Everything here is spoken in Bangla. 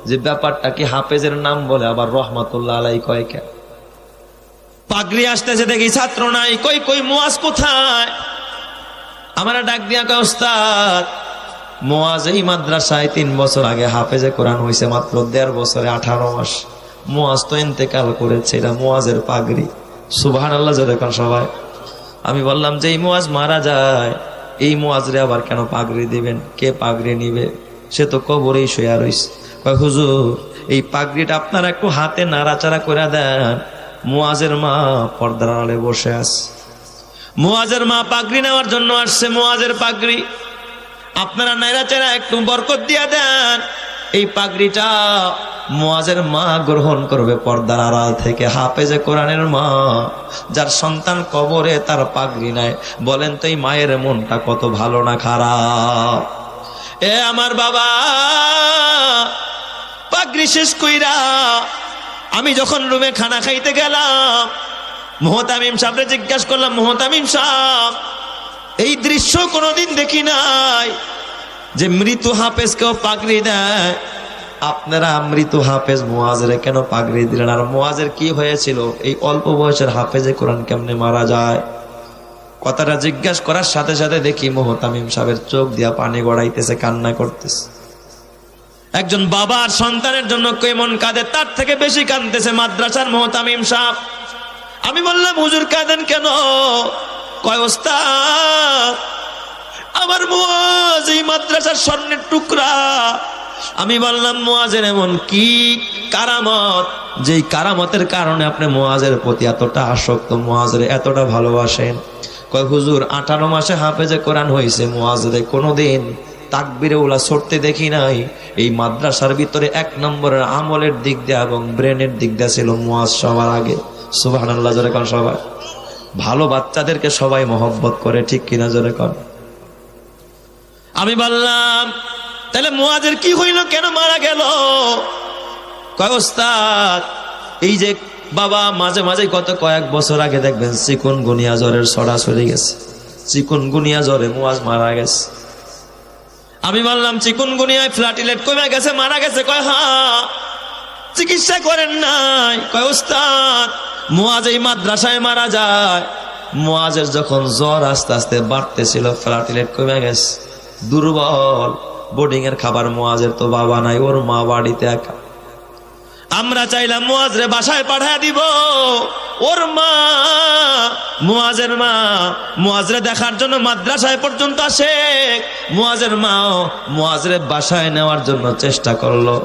যে ব্যাপারটা কি হাফেজের নাম বলে আবার রহমাতুল্লাহ আলাইহি কয় কেন? পাগড়ি আসতেছে দেখি ছাত্র নাই, কই কই মুয়াজ কোথায়? আমরা ডাক দিয়া কয় ওস্তাদ মুয়াজ এই মাদ্রাসায় 3 বছর আগে হাফেজে কোরআন হয়েছে, মাত্র 1.5 বছরে 18 মাস। মুয়াজ তো ইন্তেকাল করেছে, এটা মুয়াজের পাগড়ি। সুবহানাল্লাহ জোরে কোন সবাই। আমি বললাম যে এই মুয়াজ মারা যায়, এই মুয়াজরে আবার কেন পাগড়ি দিবেন? কে পাগড়ি নিবে? সে তো কবরেই শুয়ে রইছে। কয় হুজুর এই পাগড়িটা আপনারা একটু হাতে নাড়াচাড়া করে দেন, মুয়াজের মা পর্দার আড়ালে বসে আছে। মুয়াজের মা পাগড়ি নেওয়ার জন্য আসছে, মুয়াজের পাগড়ি আপনারা নাড়াচাড়া একটু বরকত দিয়া দেন। এই পাগড়িটা মুয়াজের মা গ্রহণ করবে পর্দার আড়াল থেকে। হাফেজে কোরআনের মা যার সন্তান কবরে তার পাগড়ি নাই, বলেন তো এই মায়ের মনটা কত ভালো না খারাপ? এ আমার বাবা, পাগড়ি শেষ কইরা আমি যখন রুমে খানা খাইতে গেলাম, মুহতামিম সাহেবরে জিজ্ঞাসা করলাম, মুহতামিম সাহেব এই দৃশ্য কোনোদিন দেখি নাই যে মৃত্যু হাফেজকেও পাগড়ি দেয়। আপনারা মৃত্যু হাফেজ মুয়াজরে কেন পাগড়ি দিলেন? আর মুয়াজের কি হয়েছিল? এই অল্প বয়সের হাফেজে কোরআন কেমনে মারা যায়? কথাটা জিজ্ঞাসা করার সাথে সাথে দেখি মুহতামিম সাহেবের চোখ দিয়া পানি গড়াইতেছে, কান্না করতেছে। একজন বাবার সন্তানের জন্য কেমন কাঁদে, তার থেকে বেশি কাঁদতেছে মাদ্রাসার মুহতামিম সাহেব। আমি বললাম হুজুর কাঁদেন কেন? কয় ওস্তাদ আমার মুয়াজ এই মাদ্রাসার স্বর্ণের টুকরা। আমি বললাম মুয়াজের এমন কি কারামত, যেই কারামতের কারণে আপনি মুয়াজের প্রতি এতটা আসক্ত, মুয়াজের এতটা ভালোবাসেন? কয় হুজুর 18 মাসে হাফেজে কোরআন হয়েছে, মুয়াজের কোনোদিন তাকবীরে উলা ছড়তে দেখি নাই। এই মাদ্রাসার ভিতরে 1 নম্বরের আমলের দিক দিয়ে এবং ব্রেনের দিক দিয়ে ছিল মুয়াজ সবার আগে। সুবহানাল্লাহ জোরে কোন সবাই। ভালো বাচ্চাদেরকে সবাই মহব্বত করে, ঠিক কিনা জোরে কোন? আমি বললাম তাহলে মুয়াজের কি হইল, কেন মারা গেল? কয় ওস্তাদ এই যে বাবা মাঝে মাঝে গত কয়েক বছর আগে দেখবেন চিকুনগুনিয়া জ্বরের ছড়াছড়ি গেছে, চিকুনগুনিয়া জ্বরে মুয়াজ মারা গেছে। আমি বললাম চিকুনগুনিয়ায় প্লাটিলেট কমে গেছে, মারা গেছে? কয় হ্যাঁ। চিকিৎসা করেন নাই? কয় ওস্তাদ মুয়াজ এই মাদ্রাসায় মারা যায়। মুয়াজের যখন জ্বর আস্তে আস্তে বাড়তেছিল, প্লাটিলেট কমে গেছে, দুর্বল, বোর্ডিং এর খাবার। মুয়াজের তো বাবা নাই, ওর মা বাড়িতে একা। আমরা চাইলাম মুয়াজরে বাসায় পাঠায় দিব, ওর মা মুয়াজের মা মুয়াজরে দেখার জন্য মাদ্রাসায় পর্যন্ত আসে। মুয়াজের মা মুয়াজরে বাসায় নেওয়ার জন্য চেষ্টা করলো,